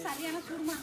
சரியான சூடுமா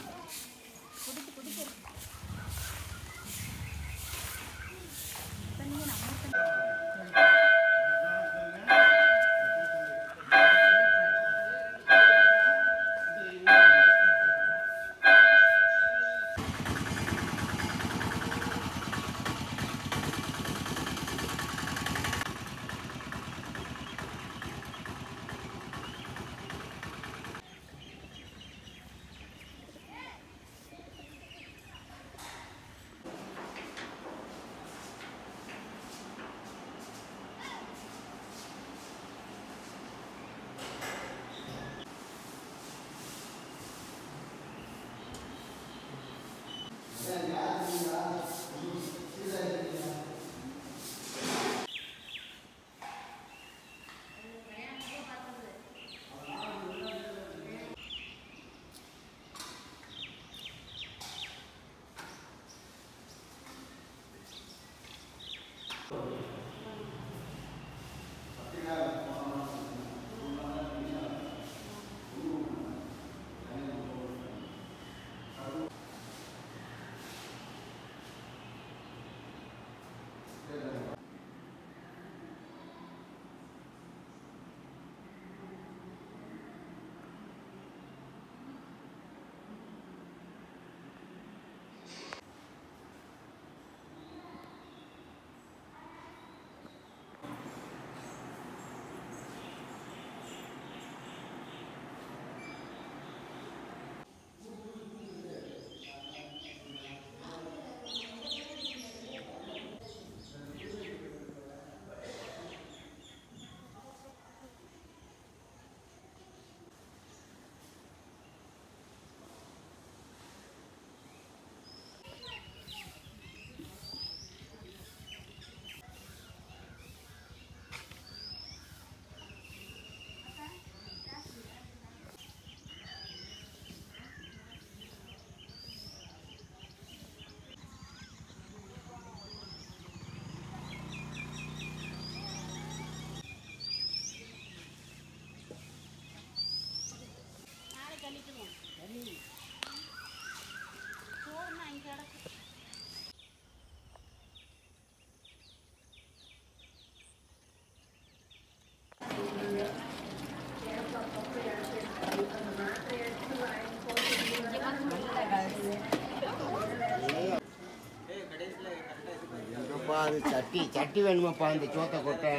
சட்டி வேணுமாப்பா இந்த சோத்தை கொட்டை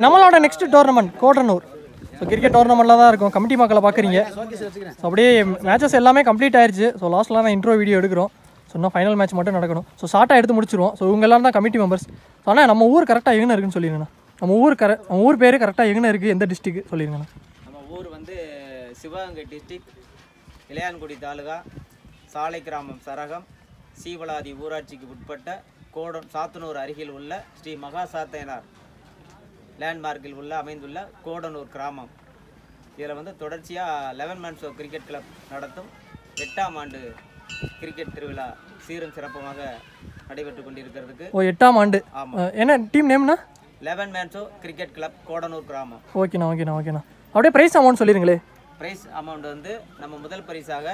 நம்மளோட நெக்ஸ்ட் டோர்னமெண்ட் கோடனூர். ஸோ கிரிக்கெட் டோர்னமெண்ட்டில் தான் இருக்கும். கமிட்டி மக்களை பார்க்குறீங்க. ஸோ அப்படியே மேட்சஸ் எல்லாமே கம்ப்ளீட் ஆயிடுச்சு. ஸோ லாஸ்ட்டில் தான் இன்ட்ரோ வீடியோ எடுக்கிறோம். ஸோ இன்னும் ஃபைனல் மேட்ச் மட்டும் நடக்கணும். ஸோ ஷார்ட்டாக எடுத்து முடிச்சிருவோம். ஸோ இவங்க எல்லாம் தான் கமிட்டி மெம்பர்ஸ். ஸோ ஆனால் நம்ம ஊர் கரெக்டாக எங்கே இருக்குன்னு சொல்லிடுங்கண்ணா. நம்ம ஊர் பேர் கரெக்டாக எங்கே இருக்குது, எந்த டிஸ்ட்ரிக்ட் சொல்லிடுங்கண்ணா. நம்ம ஊர் வந்து சிவகங்கை டிஸ்ட்ரிக்ட், இளையான்குடி தாலுகா, சாலை கிராமம் சரகம், சீவலாதி ஊராட்சிக்கு உட்பட்ட சாத்தனூர் அருகில் உள்ள ஸ்ரீ மகா சாத்தையனார் லேண்ட்மார்க்கில் அமைந்துள்ள கோடனூர் கிராமம். இதில் வந்து தொடர்ச்சியாக 11 மேன் ஷோ கிரிக்கெட் கிளப் நடத்தும் 8ஆம் ஆண்டு கிரிக்கெட் திருவிழா சீரும் சிறப்புமாக நடைபெற்று கொண்டிருக்கிறதுக்கு. 8ஆம் ஆண்டு. ஆமாம். என்ன டீம் நேம்னா? 11 man show cricket club Kodanur கிராமம். ஓகேண்ணா. அப்படியே ப்ரைஸ் அமௌண்ட் சொல்லிடுங்களே. ப்ரைஸ் அமௌண்ட் வந்து நம்ம முதல் பரிசாக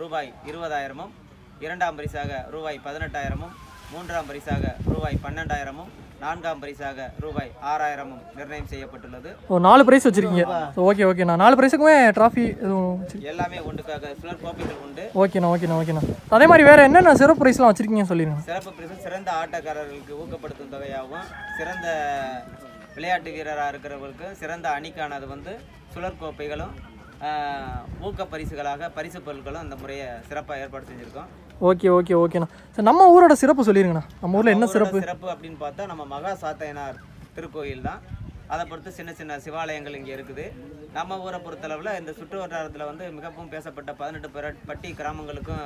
ரூபாய் 20,000, 2ஆம் பரிசாக ரூபாய் 18,000, 3ஆம் பரிசாக ரூபாய் 12,000, 4ஆம் பரிசாக ரூபாய் 6,000 நிர்ணயம் செய்யப்பட்டுள்ளது. 4 பிரைஸ் வச்சிருக்கீங்க. ஓகேண்ணா. 4 பிரைஸுக்குமே ட்ராஃபி எல்லாமே உண்டுக்காக சிலர் கோப்பைகள் உண்டு. ஓகேண்ணா. அதே மாதிரி வேறு என்னென்ன சிறப்பு ப்ரைஸ்லாம் வச்சுருக்கீங்க சொல்லிடுங்க. சிறப்பு பிரைஸ் சிறந்த ஆட்டக்காரர்களுக்கு ஊக்கப்படுத்தும் தொகையாகவும், சிறந்த விளையாட்டு வீரராக இருக்கிறவர்களுக்கு சிறந்த அணிக்கானது வந்து சுழற் கோப்பைகளும் ஊக்க பரிசுகளாக பரிசு பொருட்களும் அந்த முறையை சிறப்பாக ஏற்பாடு செஞ்சுருக்கோம். ஓகேண்ணா. சார் நம்ம ஊரோட சிறப்பு சொல்லிடுங்கண்ணா. நம்ம ஊரில் என்ன சிறப்பு அப்படின்னு பார்த்தா நம்ம மகா சாத்தையனார் திருக்கோயில் தான். அதை பொறுத்து சின்ன சின்ன சிவாலயங்கள் இங்கே இருக்குது. நம்ம ஊரை பொறுத்தளவில் இந்த சுற்று வட்டாரத்தில் வந்து மிகவும் பேசப்பட்ட 18 பட்டி கிராமங்களுக்கும்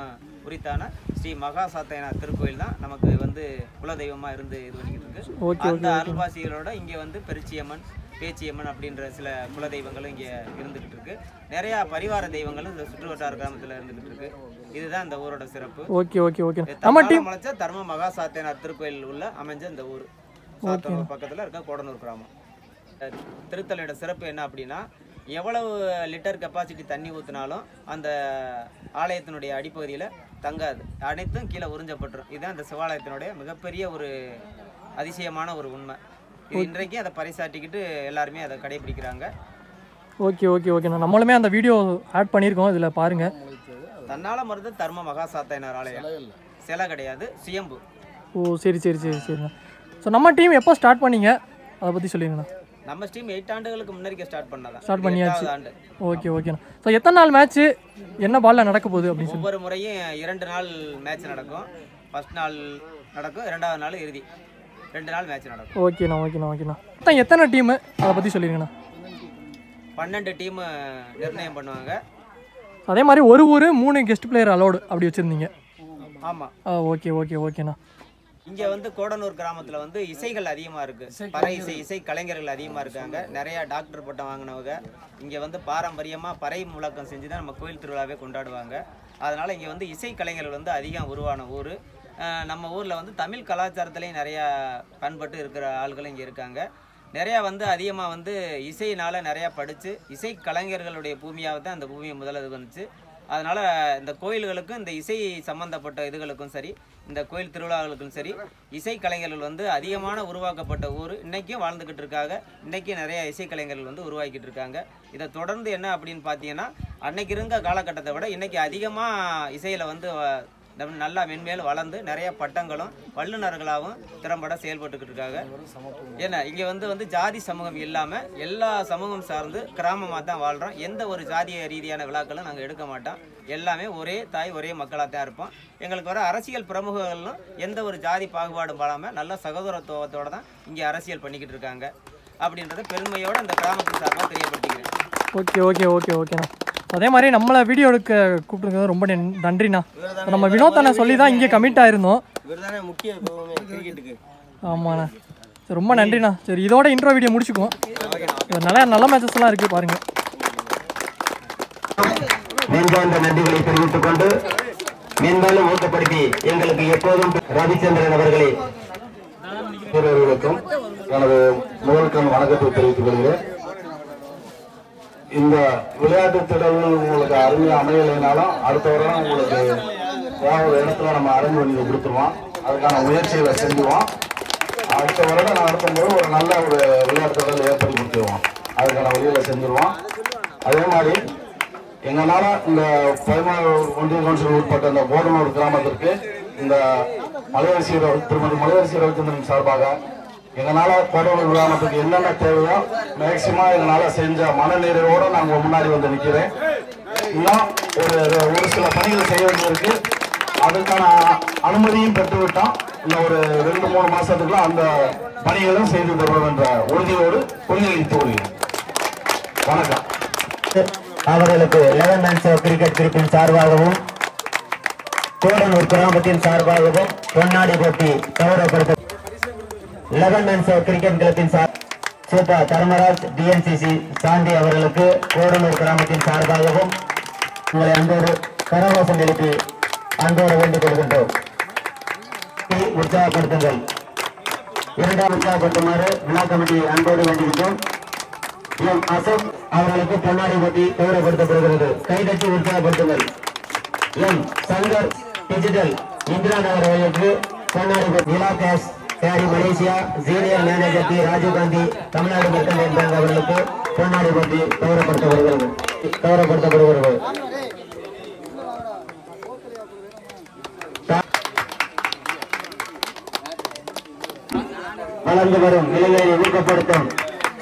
உரித்தான ஸ்ரீ மகா சாத்தையனார் திருக்கோயில் தான் நமக்கு வந்து குலதெய்வமாக இருந்து இது பண்ணிக்கிட்டு இருக்கு. அந்த அருள்வாசிகளோட இங்கே வந்து பெருச்சியம்மன், பேச்சியம்மன் அப்படின்ற சில குலதெய்வங்களும் இங்கே இருந்துகிட்டு இருக்கு. நிறையா பரிவார தெய்வங்களும் இந்த சுற்று வட்டார கிராமத்தில் இருந்துகிட்டு இருக்கு. இதுதான் இந்த ஊரோட சிறப்பு. Okay okay okay. நம்ம டீம் முளைச்ச தர்ம மகா சாத்தையனார் திருக்கோயில் உள்ள அமைஞ்ச இந்த ஊர் சாத்தனூர் பக்கத்தில் இருக்க கோடனூர் கிராமம். திருத்தலையோட சிறப்பு என்ன அப்படின்னா, எவ்வளவு லிட்டர் கெப்பாசிட்டி தண்ணி ஊற்றினாலும் அந்த ஆலயத்தினுடைய அடிப்பகுதியில் தங்காது, அனைத்தும் கீழே உறிஞ்சப்பட்டுரும். இதுதான் இந்த சிவாலயத்தினுடைய மிகப்பெரிய ஒரு அதிசயமான ஒரு உண்மை. இது இன்றைக்கு அதை பறைசாட்டிக்கிட்டு எல்லாருமே அதை கடைபிடிக்கிறாங்க. ஓகே ஓகே ஓகேண்ணா, நம்மளுமே அந்த வீடியோ ஆட் பண்ணியிருக்கோம், இதில் பாருங்கள். தன்னால மருந்து தர்ம மகா சாத்தையனார் ஆலயம், சிலை கிடையாது, சுயம்பு. ஓ சரி சரி சரி சரிண்ணா. ஸோ நம்ம டீம் எப்போ ஸ்டார்ட் பண்ணீங்க அதை பற்றி சொல்லிடுங்கண்ணா. நம்ம டீம் 8 ஆண்டுகளுக்கு முன்னாடி ஸ்டார்ட் பண்ணியாச்சு. ஆண்டு. ஓகே ஓகேண்ணா. ஸோ எத்தனை நாள் மேட்ச்சு, என்ன பாலில் நடக்க போகுது அப்படின்னு சொல்லி? ஒவ்வொரு முறையும் 2 நாள் மேட்ச் நடக்கும். ஃபர்ஸ்ட் நாள் நடக்கும், 2வது நாள் இறுதி, 2 நாள் மேட்ச் நடக்கும். ஓகேண்ணா ஓகேண்ணா ஓகேண்ணா. மொத்தம் எத்தனை டீமு அதை பற்றி சொல்லிடுங்கண்ணா. 12 டீமு நிர்ணயம் பண்ணுவாங்க. அதே மாதிரி ஒரு ஊர் 3 கெஸ்ட் பிளேயர் அலோடு அப்படி வச்சுருந்தீங்க. ஆமாம். ஓகே ஓகே ஓகேண்ணா. இங்கே வந்து கோடனூர் கிராமத்தில் வந்து இசைகள் அதிகமாக இருக்குது. பறை இசை கலைஞர்கள் அதிகமாக இருக்காங்க. நிறையா டாக்டர் பட்டம் வாங்கினவங்க இங்கே வந்து பாரம்பரியமாக பறை முழக்கம் செஞ்சு தான் நம்ம கோயில் திருவிழாவே கொண்டாடுவாங்க. அதனால் இங்கே வந்து இசை கலைஞர்கள் வந்து அதிகம் உருவான ஊர். நம்ம ஊரில் வந்து தமிழ் கலாச்சாரத்துலேயும் நிறையா பண்பட்டு இருக்கிற ஆள்களும் இங்கே இருக்காங்க. நிறையா வந்து அதிகமாக வந்து இசையினால் நிறையா படித்து இசை கலைஞர்களுடைய பூமியாக தான் அந்த பூமியை முதல்ல இது வந்துச்சு. அதனால் இந்த கோயில்களுக்கும் இந்த இசை சம்மந்தப்பட்ட இதுகளுக்கும் சரி, இந்த கோயில் திருவிழாக்களுக்கும் சரி, இசை கலைஞர்கள் வந்து அதிகமான உருவாக்கப்பட்ட ஊர். இன்றைக்கும் வாழ்ந்துக்கிட்டு இருக்காங்க. இன்றைக்கும் நிறைய இசை கலைஞர்கள் வந்து உருவாக்கிட்டு இருக்காங்க. இதை தொடர்ந்து என்ன அப்படின்னு பார்த்தீங்கன்னா, அன்னைக்கு இருந்த காலகட்டத்தை விட இன்றைக்கி அதிகமாக இசையில் வந்து நல்லா மென்மேலும் வளர்ந்து நிறைய பட்டங்களும் வல்லுநர்களாகவும் திறம்பட செயல்பட்டுக்கிட்டு இருக்காங்க. ஏன்னா இங்கே வந்து ஜாதி சமூகம் இல்லாமல் எல்லா சமூகம் சார்ந்து கிராமமாக தான் வாழ்கிறோம். எந்த ஒரு ஜாதிய ரீதியான விழாக்களும் நாங்கள் எடுக்க மாட்டோம். எல்லாமே ஒரே தாய் ஒரே மக்களாக தான் இருப்போம். எங்களுக்கு வர அரசியல் பிரமுகர்களும் எந்த ஒரு ஜாதி பாகுபாடும் பாடாமல் நல்ல சகோதரத்துவத்தோடு தான் இங்கே அரசியல் பண்ணிக்கிட்டு இருக்காங்க அப்படின்றத பெருமையோடு அந்த கிராமத்தின் சார்பாக தெரியப்படுத்திக்கிறேன். ஓகே ஓகே ஓகே ஓகேண்ணா. அதே மாதிரி நம்மளை வீடியோ எடுக்க கூப்பிட்டுருக்கிறது ரொம்ப நன்றிண்ணா. நம்ம வினோத் சொல்லி தான் இங்கே கமிட் ஆயிருந்தோம். ஆமாண்ணா, சரி ரொம்ப நன்றிண்ணா. சரி இதோட இன்ட்ரோ வீடியோ முடிச்சுக்குவோம். நல்ல மேட்சஸ்லாம் இருக்குது பாருங்கள். நெஞ்சார்ந்த நன்றிகளை தெரிவித்துக் கொண்டு மேன்மேலும் ஊக்கப்படுத்தி எங்களுக்கு எப்போதும் ரவிச்சந்திரன் அவர்களை எனது முதல்கண் வணக்கத்தை தெரிவித்துக் கொள்கிறேன். இந்த விளையாட்டு திடல்கள் உங்களுக்கு அருமையாக அமையலைனாலும் அடுத்த வருடம் உங்களுக்கு ஏதாவது இடத்துல நம்ம அரேஞ்ச் பண்ணி கொடுத்துருவோம். அதுக்கான முயற்சிகளை செஞ்சுவோம். அடுத்த வருடம் நடத்தும்போது ஒரு நல்ல ஒரு விளையாட்டு திடல் ஏற்படுத்தி கொடுத்துருவோம். அதுக்கான வழிகளை செஞ்சுருவோம். அதே மாதிரி எங்களால் இந்த 16 ஒன்றிய கவுன்சில் உட்பட்ட இந்த கோடனூர் கிராமத்திற்கு இந்த திருமதி மலையரசி ரவிச்சந்திரன் சார்பாக எங்களால் கோடனூர் கிராமத்துக்கு என்னென்ன தேவையோ மேக்சிமம் எங்களால் செஞ்ச மனநிறைவோடு நாங்கள் முன்னாடி வந்து நிற்கிறேன். இன்னும் ஒரு சில பணிகள் செய்ய வேண்டியிருக்கு. அதுக்கான அனுமதியும் பெற்றுவிட்டோம். இன்னும் ஒரு 2-3 மாதத்துக்குள்ள அந்த பணிகளும் செய்து தருவோம் என்ற உறுதியோடு உறுதியளித்து கொள்கிறேன். வணக்கம். அவர்களுக்கு 11 மேன்ஸ் கிரிக்கெட் குறிப்பின் சார்பாகவும் கோடனூர் கிராமத்தின் சார்பாகவும் பொன்னாடி போட்டி கௌரவப்படுத்த 11 மேன்ஸ் கிரிக்கெட் கிளப்பின் சூப்பர் தர்மராஜ் டிஎன்சிசி சாந்தி அவர்களுக்கு கோடனூர் கிராமத்தின் சார்பாகவும் உங்களை அன்போடு கரகோஷம் எழுப்பி அன்போடு வேண்டிக் கொள்கின்றோம். உற்சாகப்படுத்துங்கள். 2ஆம் உற்சாகப்படுத்துமாறு விழா கமிட்டி அன்போடு வேண்டியிருக்கோம். எம் அசோக் அவர்களுக்கு பொன்னாடி போட்டி கௌரவப்படுத்தப்படுகிறது. கைதட்டி உற்சாகப்படுத்துங்கள். எம் சங்கர் டிஜிட்டல் இந்திரா நகர் அவர்களுக்கு பொன்னாடி போட்டி. Nila cash carry Malaysia senior manager P Rajiv Gandhi Tamil Nadu mercantile bank அவர்களுக்கு பொன்னாடி போட்டி கௌரவப்படுத்தப்படுகிறது. வளர்ந்து வரும் இளைஞரை ஊக்கப்படுத்தும்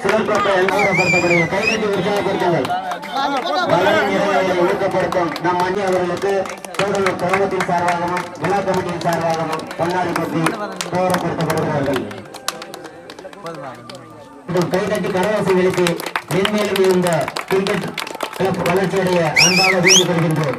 சிறப்பாக கௌரவப்படுத்தப்படுகிறது. கைதட்டி உற்சாகப்படுத்துங்கள். வளரும் இளைஞர்களை ஊக்கப்படுத்தும் நம் மணி அவர்களுக்கு கோடனூர் கிராமத்தின் சார்பாகவும் விழா கமிட்டியின் சார்பாகவும் பொன்னாடி போட்டி கௌரவப்படுத்தப்படுகிறார்கள். கைதட்டி கரவாசி எழுப்பி மென்மேலும் இந்த கிரிக்கெட் கிளப் வளர்ச்சியடைய அன்பாக வேண்டிக் கொள்கின்றோம்.